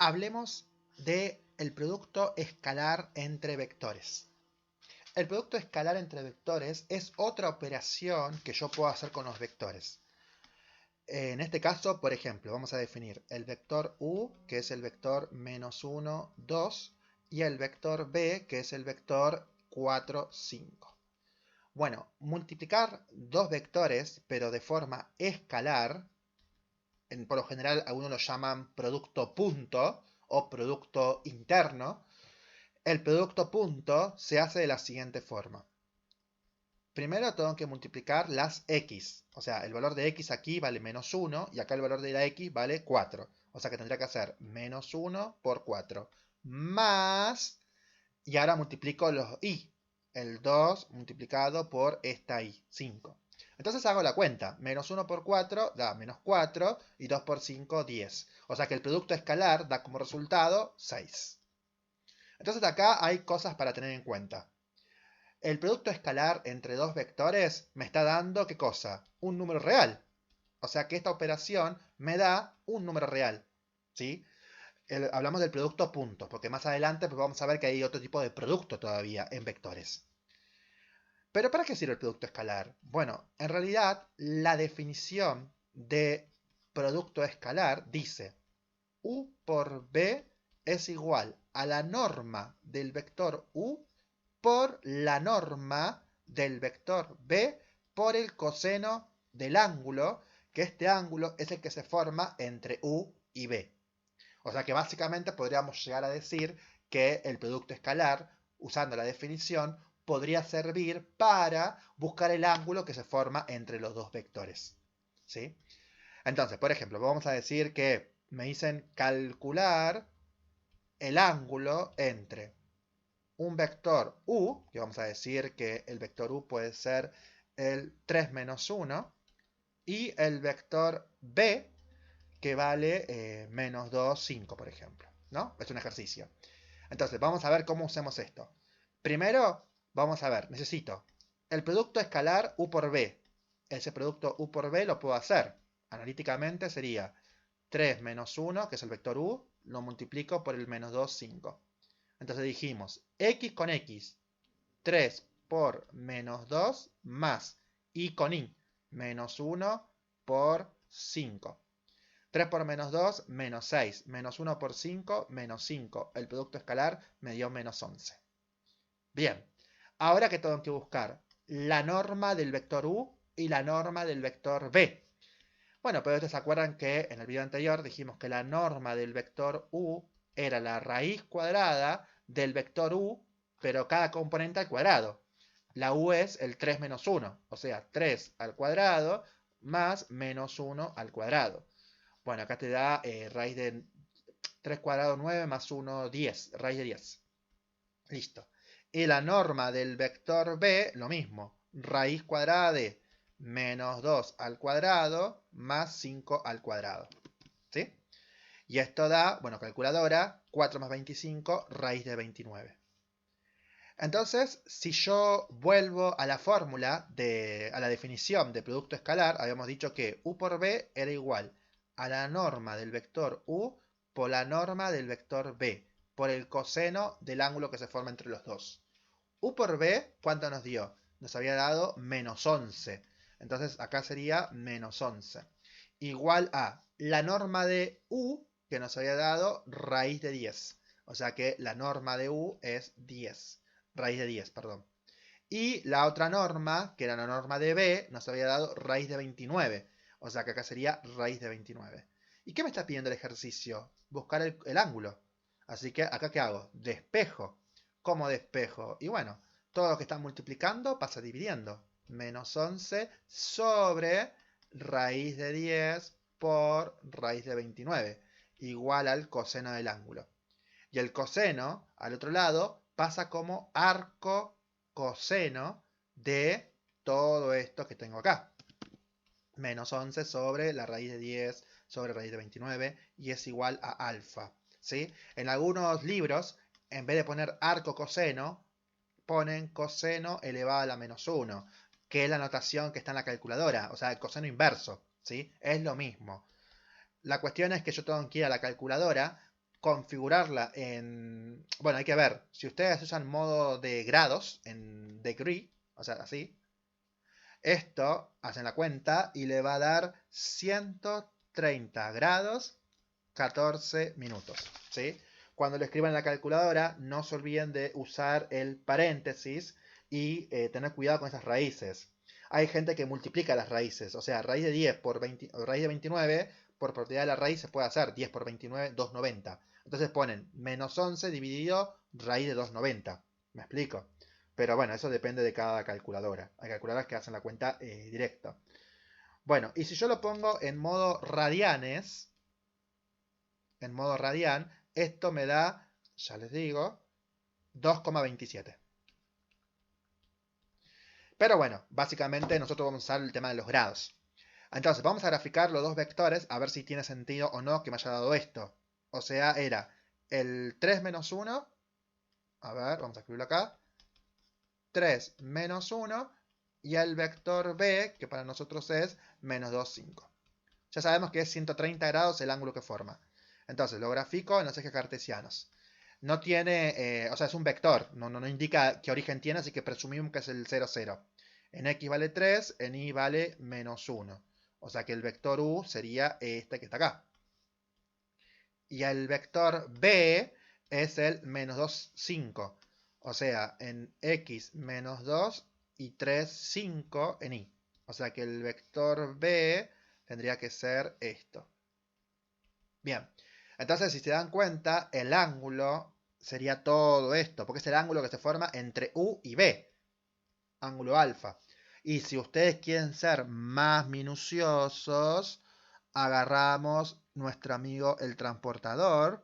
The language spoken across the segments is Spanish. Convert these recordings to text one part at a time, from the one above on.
Hablemos del producto escalar entre vectores. El producto escalar entre vectores es otra operación que yo puedo hacer con los vectores. En este caso, por ejemplo, vamos a definir el vector u, que es el vector -1, 2, y el vector b, que es el vector 4, 5. Bueno, multiplicar dos vectores, pero de forma escalar, por lo general algunos lo llaman producto punto o producto interno. El producto punto se hace de la siguiente forma. Primero tengo que multiplicar las x. O sea, el valor de x aquí vale -1 y acá el valor de la x vale 4. O sea que tendría que hacer -1 por 4. Más, y ahora multiplico los y. El 2 multiplicado por esta y, 5. Entonces hago la cuenta. -1 por 4 da -4 y 2 por 5, 10. O sea que el producto escalar da como resultado 6. Entonces acá hay cosas para tener en cuenta. El producto escalar entre dos vectores me está dando, ¿qué cosa? Un número real. O sea que esta operación me da un número real. ¿Sí? Hablamos del producto punto, porque más adelante pues vamos a ver que hay otro tipo de producto todavía en vectores. ¿Pero para qué sirve el producto escalar? Bueno, en realidad la definición de producto escalar dice u por b es igual a la norma del vector u por la norma del vector b por el coseno del ángulo, que este ángulo es el que se forma entre u y b. O sea que básicamente podríamos llegar a decir que el producto escalar, usando la definición, podría servir para buscar el ángulo que se forma entre los dos vectores. ¿Sí? Entonces, por ejemplo, vamos a decir que me dicen calcular el ángulo entre un vector u, que vamos a decir que el vector u puede ser el 3 menos 1, y el vector b, que vale menos 2, 5, por ejemplo. ¿No? Es un ejercicio. Entonces, vamos a ver cómo usamos esto. Primero, vamos a ver, necesito el producto escalar u por b. Ese producto u por b lo puedo hacer. Analíticamente sería 3 menos 1, que es el vector u, lo multiplico por el menos 2, 5. Entonces dijimos, x con x, 3 por menos 2 más y con y, menos 1 por 5. 3 por menos 2, menos 6. Menos 1 por 5, menos 5. El producto escalar me dio menos 11. Bien, ahora que tengo que buscar la norma del vector u y la norma del vector b. Bueno, pero ustedes se acuerdan que en el video anterior dijimos que la norma del vector u era la raíz cuadrada del vector u, pero cada componente al cuadrado. La u es el 3 menos 1, o sea, 3 al cuadrado más menos 1 al cuadrado. Bueno, acá te da raíz de 3 cuadrado 9 más 1, 10, raíz de 10. Listo. Y la norma del vector b, lo mismo, raíz cuadrada de menos 2 al cuadrado más 5 al cuadrado. ¿Sí? Y esto da, bueno, calculadora, 4 más 25, raíz de 29. Entonces, si yo vuelvo a la fórmula, a la definición de producto escalar, habíamos dicho que u por b era igual a la norma del vector u por la norma del vector b, por el coseno del ángulo que se forma entre los dos. U por b, ¿cuánto nos dio? Nos había dado menos 11. Entonces acá sería menos 11. Igual a la norma de u, que nos había dado raíz de 10. O sea que la norma de u es 10. Raíz de 10, perdón. Y la otra norma, que era la norma de b, nos había dado raíz de 29. O sea que acá sería raíz de 29. ¿Y qué me está pidiendo el ejercicio? Buscar el ángulo. Así que acá ¿qué hago? Despejo. ¿Cómo despejo? Y bueno, todo lo que está multiplicando pasa dividiendo. Menos 11 sobre raíz de 10 por raíz de 29. Igual al coseno del ángulo. Y el coseno, al otro lado, pasa como arco coseno de todo esto que tengo acá. Menos 11 sobre la raíz de 10 sobre raíz de 29 y es igual a alfa. ¿Sí? En algunos libros, en vez de poner arco coseno, ponen coseno elevado a la menos 1, que es la notación que está en la calculadora, o sea, el coseno inverso. ¿Sí? Es lo mismo. La cuestión es que yo tengo que ir a la calculadora, configurarla en... Bueno, hay que ver. Si ustedes usan modo de grados, en degree, o sea, así, esto, hacen la cuenta y le va a dar 130 grados 14 minutos, ¿sí? Cuando lo escriban en la calculadora, no se olviden de usar el paréntesis y tener cuidado con esas raíces. Hay gente que multiplica las raíces, o sea, raíz de 10 por 20, raíz de 29, por propiedad de la raíz se puede hacer 10 por 29, 290. Entonces ponen menos 11 dividido raíz de 290. ¿Me explico? Pero bueno, eso depende de cada calculadora. Hay calculadoras que hacen la cuenta directa. Bueno, y si yo lo pongo en modo radianes, esto me da, ya les digo, 2,27. Pero bueno, básicamente nosotros vamos a usar el tema de los grados. Entonces, vamos a graficar los dos vectores a ver si tiene sentido o no que me haya dado esto. O sea, era el 3 menos 1. A ver, vamos a escribirlo acá. 3 menos 1. Y el vector B, que para nosotros es menos 2, 5. Ya sabemos que es 130 grados el ángulo que forma. Entonces, lo grafico en los ejes cartesianos. No tiene, o sea, es un vector, no indica qué origen tiene, así que presumimos que es el 0, 0. En x vale 3, en y vale menos 1. O sea que el vector u sería este que está acá. Y el vector b es el menos 2, 5. O sea, en x menos 2 y 3, 5 en y. O sea que el vector b tendría que ser esto. Bien, entonces si se dan cuenta, el ángulo sería todo esto, porque es el ángulo que se forma entre u y b, ángulo alfa. Y si ustedes quieren ser más minuciosos, agarramos nuestro amigo el transportador,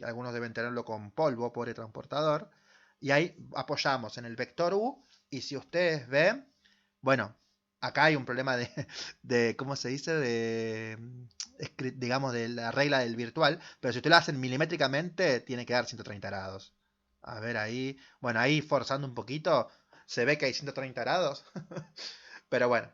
algunos deben tenerlo con polvo, pobre transportador, y ahí apoyamos en el vector u, y si ustedes ven, bueno, acá hay un problema de ¿cómo se dice? Digamos, de la regla del virtual, pero si ustedes lo hacen milimétricamente, tiene que dar 130 grados. A ver ahí, bueno, ahí forzando un poquito, se ve que hay 130 grados, pero bueno.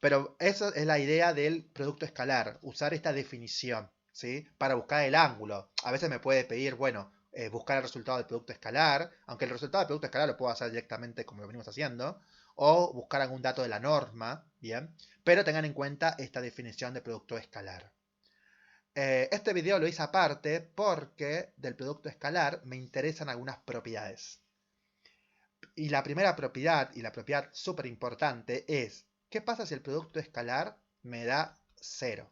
Pero esa es la idea del producto escalar, usar esta definición, ¿sí? Para buscar el ángulo. A veces me puede pedir, bueno, buscar el resultado del producto escalar, aunque el resultado del producto escalar lo puedo hacer directamente como lo venimos haciendo, o buscar algún dato de la norma, ¿bien? Pero tengan en cuenta esta definición de producto escalar. Este video lo hice aparte porque del producto escalar me interesan algunas propiedades. Y la primera propiedad, y la propiedad súper importante, es ¿qué pasa si el producto escalar me da 0?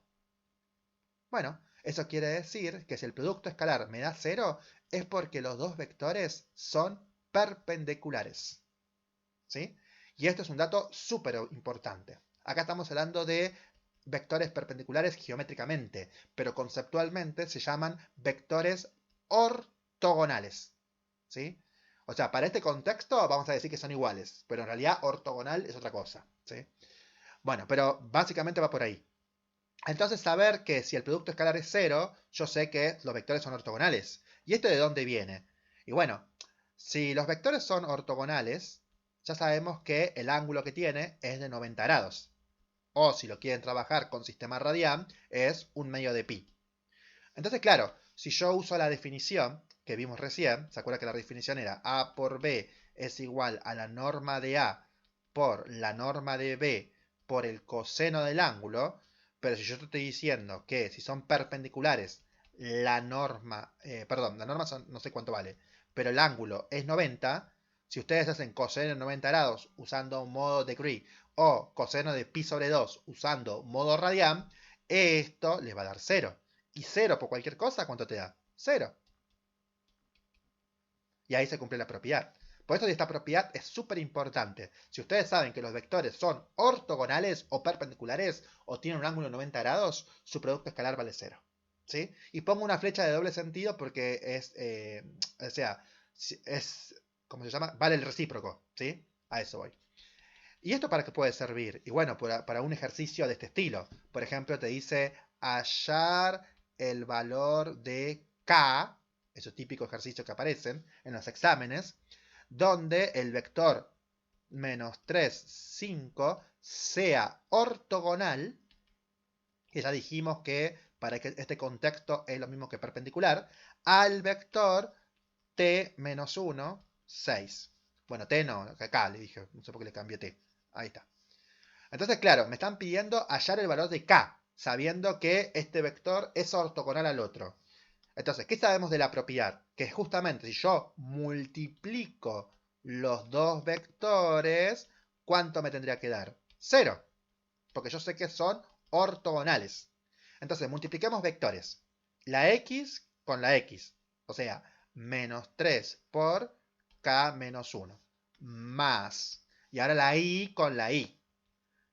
Bueno, eso quiere decir que si el producto escalar me da 0 es porque los dos vectores son perpendiculares. ¿Sí? Y esto es un dato súper importante. Acá estamos hablando de vectores perpendiculares geométricamente, pero conceptualmente se llaman vectores ortogonales. ¿Sí? O sea, para este contexto vamos a decir que son iguales, pero en realidad ortogonal es otra cosa. ¿Sí? Bueno, pero básicamente va por ahí. Entonces, saber que si el producto escalar es 0, yo sé que los vectores son ortogonales. ¿Y esto de dónde viene? Y bueno, si los vectores son ortogonales, ya sabemos que el ángulo que tiene es de 90 grados. O si lo quieren trabajar con sistema radian, es un medio de pi. Entonces, claro, si yo uso la definición que vimos recién, ¿se acuerdan que la definición era a por b es igual a la norma de a por la norma de b por el coseno del ángulo? Pero si yo te estoy diciendo que si son perpendiculares, la norma, la norma no sé cuánto vale, pero el ángulo es 90, si ustedes hacen coseno de 90 grados usando modo degree o coseno de pi sobre 2 usando modo radian, esto les va a dar 0. Y 0 por cualquier cosa, ¿cuánto te da? 0. Y ahí se cumple la propiedad. Por eso esta propiedad es súper importante. Si ustedes saben que los vectores son ortogonales o perpendiculares o tienen un ángulo de 90 grados, su producto escalar vale 0. ¿Sí? Y pongo una flecha de doble sentido porque es, o sea, es, ¿cómo se llama? Vale el recíproco. ¿Sí? A eso voy. ¿Y esto para qué puede servir? Y bueno, para un ejercicio de este estilo. Por ejemplo, te dice hallar el valor de K, esos típicos ejercicios que aparecen en los exámenes, donde el vector menos 3, 5 sea ortogonal, que ya dijimos que para que este contexto es lo mismo que perpendicular, al vector t menos 1, 6. Bueno, t no, acá le dije, no sé por qué le cambié t. Ahí está. Entonces, claro, me están pidiendo hallar el valor de k, sabiendo que este vector es ortogonal al otro. Entonces, ¿qué sabemos de la propiedad? Que justamente si yo multiplico los dos vectores, ¿cuánto me tendría que dar? 0. Porque yo sé que son ortogonales. Entonces, multipliquemos vectores. La x con la x. O sea, menos 3 por k menos 1. Más. Y ahora la y con la y.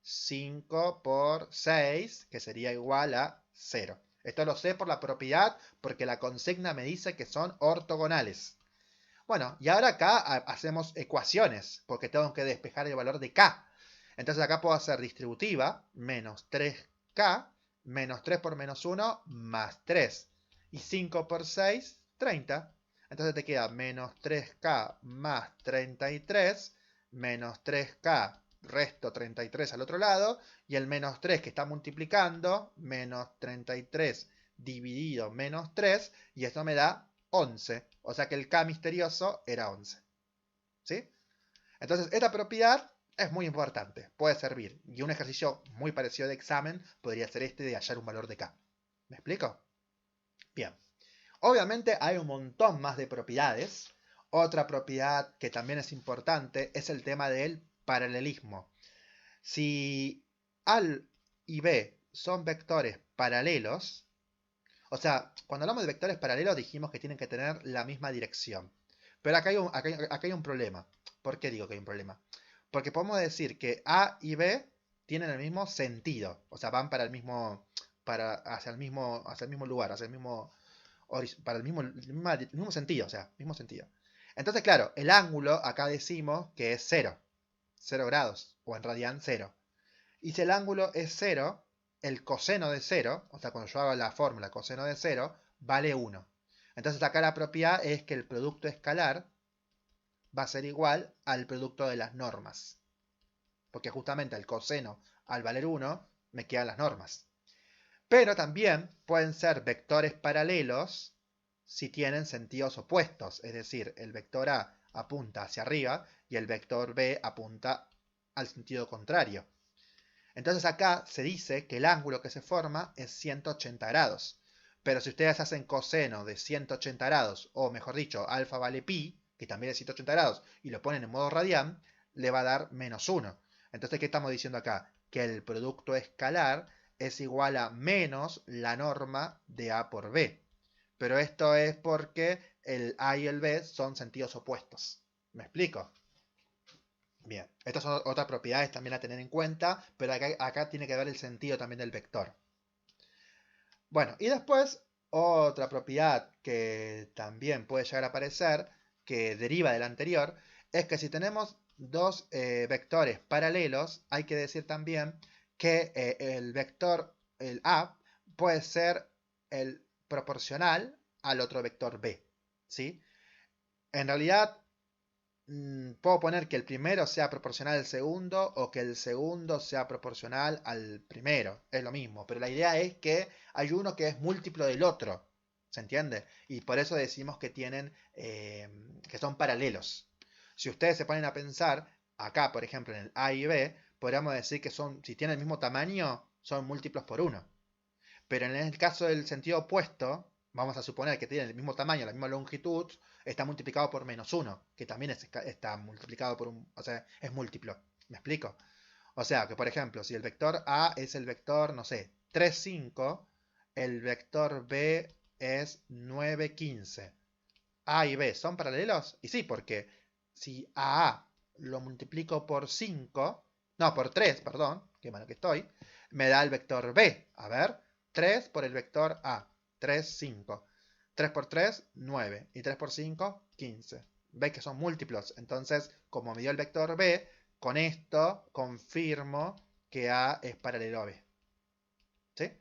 5 por 6, que sería igual a 0. Esto lo sé por la propiedad, porque la consigna me dice que son ortogonales. Bueno, y ahora acá hacemos ecuaciones, porque tengo que despejar el valor de k. Entonces acá puedo hacer distributiva, menos 3k, menos 3 por menos 1, más 3. Y 5 por 6, 30. Entonces te queda menos 3k más 33, menos 3k, resto 33 al otro lado, y el menos 3 que está multiplicando, menos 33 dividido menos 3, y esto me da 11. O sea que el k misterioso era 11. ¿Sí? Entonces, esta propiedad es muy importante, puede servir. Y un ejercicio muy parecido de examen podría ser este de hallar un valor de k. ¿Me explico? Bien. Obviamente hay un montón más de propiedades. Otra propiedad que también es importante es el tema del paralelismo. Si A y B son vectores paralelos, o sea, cuando hablamos de vectores paralelos dijimos que tienen que tener la misma dirección. Pero acá hay un problema. ¿Por qué digo que hay un problema? Porque podemos decir que A y B tienen el mismo sentido. O sea, van para el mismo, hacia el mismo lugar, hacia el mismo, para el mismo sentido. O sea, mismo sentido. Entonces, claro, el ángulo acá decimos que es 0. 0 grados. O en radian 0. Y si el ángulo es 0, el coseno de 0, o sea, cuando yo hago la fórmula coseno de 0, vale 1. Entonces acá la propiedad es que el producto escalar va a ser igual al producto de las normas. Porque justamente el coseno al valer 1 me quedan las normas. Pero también pueden ser vectores paralelos si tienen sentidos opuestos. Es decir, el vector A apunta hacia arriba y el vector B apunta al sentido contrario. Entonces acá se dice que el ángulo que se forma es 180 grados. Pero si ustedes hacen coseno de 180 grados, o mejor dicho, alfa vale pi, que también es 180 grados, y lo ponen en modo radian, le va a dar menos 1. Entonces, ¿qué estamos diciendo acá? Que el producto escalar es igual a menos la norma de A por B. Pero esto es porque el A y el B son sentidos opuestos. ¿Me explico? Bien, estas son otras propiedades también a tener en cuenta, pero acá tiene que ver el sentido también del vector. Bueno, y después otra propiedad que también puede llegar a aparecer, que deriva del anterior, es que si tenemos dos vectores paralelos, hay que decir también que el vector, el A, puede ser el proporcional al otro vector B. ¿Sí? En realidad, puedo poner que el primero sea proporcional al segundo o que el segundo sea proporcional al primero. Es lo mismo, pero la idea es que hay uno que es múltiplo del otro. ¿Se entiende? Y por eso decimos que tienen, que son paralelos. Si ustedes se ponen a pensar, acá, por ejemplo, en el A y B, podríamos decir que son, si tienen el mismo tamaño, son múltiplos por 1. Pero en el caso del sentido opuesto, vamos a suponer que tienen el mismo tamaño, la misma longitud, está multiplicado por menos 1, que también está multiplicado por un, o sea, es múltiplo. ¿Me explico? O sea, que por ejemplo, si el vector A es el vector, no sé, 3, 5, el vector B es 9, 15. A y B son paralelos, y sí, porque si a A lo multiplico por 5, no, por 3, perdón, qué malo que estoy, me da el vector B. A ver, 3 por el vector A, 3, 5. 3 por 3, 9. Y 3 por 5, 15. ¿Veis que son múltiplos? Entonces, como me dio el vector B, con esto confirmo que A es paralelo a B. ¿Sí?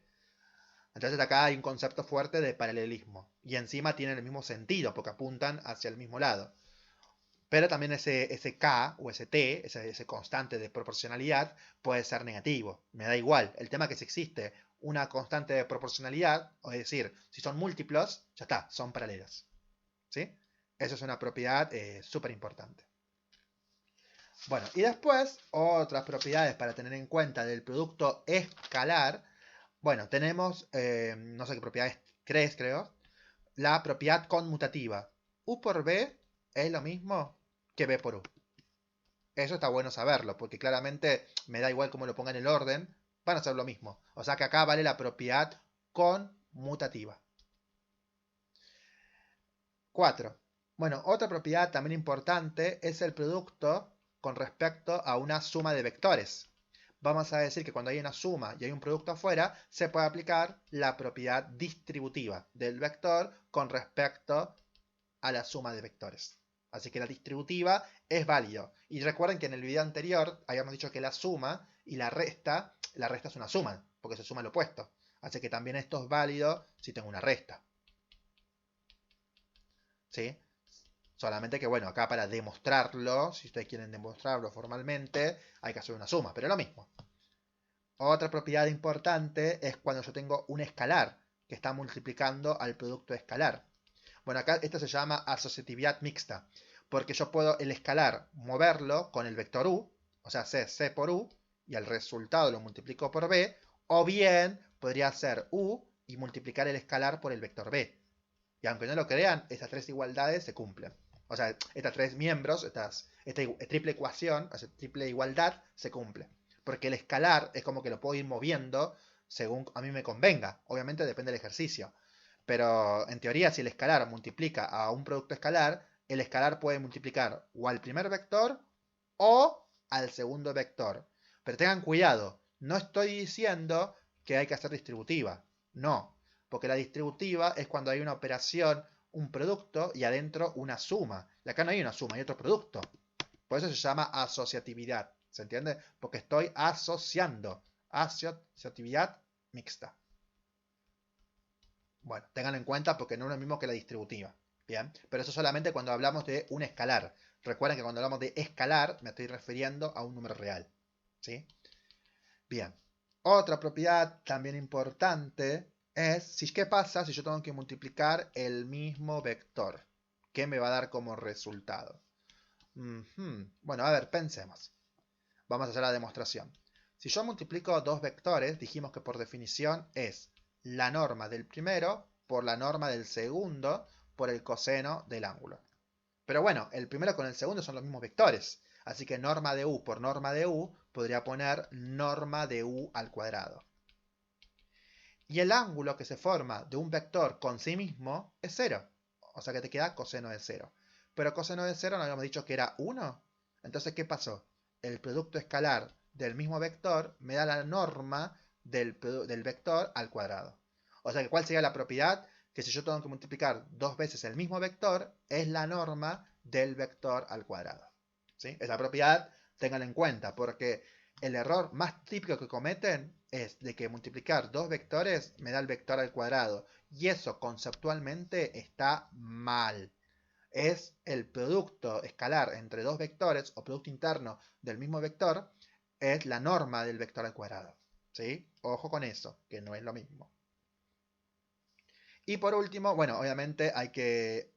Entonces acá hay un concepto fuerte de paralelismo. Y encima tienen el mismo sentido, porque apuntan hacia el mismo lado. Pero también ese K o ese T, ese constante de proporcionalidad, puede ser negativo. Me da igual. El tema es que si existe una constante de proporcionalidad, es decir, si son múltiplos, ya está, son paralelos. ¿Sí? Eso es una propiedad súper importante. Bueno, y después, otras propiedades para tener en cuenta del producto escalar. Bueno, tenemos, no sé qué propiedades crees, creo, la propiedad conmutativa. U por B es lo mismo que B por U. Eso está bueno saberlo, porque claramente me da igual cómo lo ponga en el orden, van a ser lo mismo. O sea que acá vale la propiedad conmutativa. 4. Bueno, otra propiedad también importante es el producto con respecto a una suma de vectores. Vamos a decir que cuando hay una suma y hay un producto afuera, se puede aplicar la propiedad distributiva del vector con respecto a la suma de vectores. Así que la distributiva es válido. Y recuerden que en el video anterior habíamos dicho que la suma y la resta es una suma, porque se suma el opuesto. Así que también esto es válido si tengo una resta. ¿Sí? Solamente que, bueno, acá para demostrarlo, si ustedes quieren demostrarlo formalmente, hay que hacer una suma, pero es lo mismo. Otra propiedad importante es cuando yo tengo un escalar que está multiplicando al producto escalar. Bueno, acá esto se llama asociatividad mixta, porque yo puedo el escalar moverlo con el vector u, o sea, c por u, y el resultado lo multiplico por b, o bien podría ser u y multiplicar el escalar por el vector b. Y aunque no lo crean, estas tres igualdades se cumplen. O sea, estos tres miembros, esta triple ecuación, esta triple igualdad, se cumple. Porque el escalar es como que lo puedo ir moviendo según a mí me convenga. Obviamente depende del ejercicio. Pero en teoría, si el escalar multiplica a un producto escalar, el escalar puede multiplicar o al primer vector o al segundo vector. Pero tengan cuidado, no estoy diciendo que hay que hacer distributiva. No, porque la distributiva es cuando hay una operación, un producto y adentro una suma. Y acá no hay una suma, hay otro producto. Por eso se llama asociatividad. ¿Se entiende? Porque estoy asociando. Asociatividad mixta. Bueno, ténganlo en cuenta porque no es lo mismo que la distributiva. Bien, pero eso solamente cuando hablamos de un escalar. Recuerden que cuando hablamos de escalar me estoy refiriendo a un número real. ¿Sí? Bien. Otra propiedad también importante es qué pasa si yo tengo que multiplicar el mismo vector. ¿Qué me va a dar como resultado? Bueno, a ver, pensemos. Vamos a hacer la demostración. Si yo multiplico dos vectores, dijimos que por definición es la norma del primero por la norma del segundo por el coseno del ángulo. Pero bueno, el primero con el segundo son los mismos vectores. Así que norma de u por norma de u podría poner norma de u al cuadrado. Y el ángulo que se forma de un vector con sí mismo es 0. O sea que te queda coseno de 0. Pero coseno de 0 no habíamos dicho que era 1. Entonces, ¿qué pasó? El producto escalar del mismo vector me da la norma del vector al cuadrado. O sea que ¿cuál sería la propiedad? Que si yo tengo que multiplicar dos veces el mismo vector, es la norma del vector al cuadrado. ¿Sí? Esa propiedad, ténganla en cuenta, porque el error más típico que cometen es de que multiplicar dos vectores me da el vector al cuadrado. Y eso conceptualmente está mal. Es el producto escalar entre dos vectores o producto interno del mismo vector, es la norma del vector al cuadrado. ¿Sí? Ojo con eso, que no es lo mismo. Y por último, bueno, obviamente hay que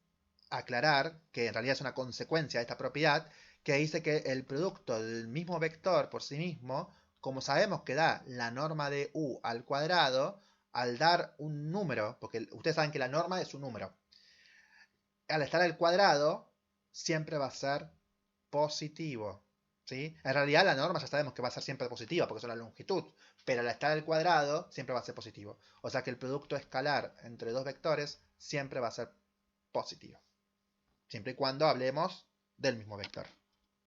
aclarar que en realidad es una consecuencia de esta propiedad que dice que el producto del mismo vector por sí mismo, como sabemos que da la norma de u al cuadrado, al dar un número, porque ustedes saben que la norma es un número, al estar al cuadrado siempre va a ser positivo. ¿Sí? En realidad la norma ya sabemos que va a ser siempre positiva porque es una longitud, pero al estar al cuadrado siempre va a ser positivo. O sea que el producto escalar entre dos vectores siempre va a ser positivo. Siempre y cuando hablemos del mismo vector.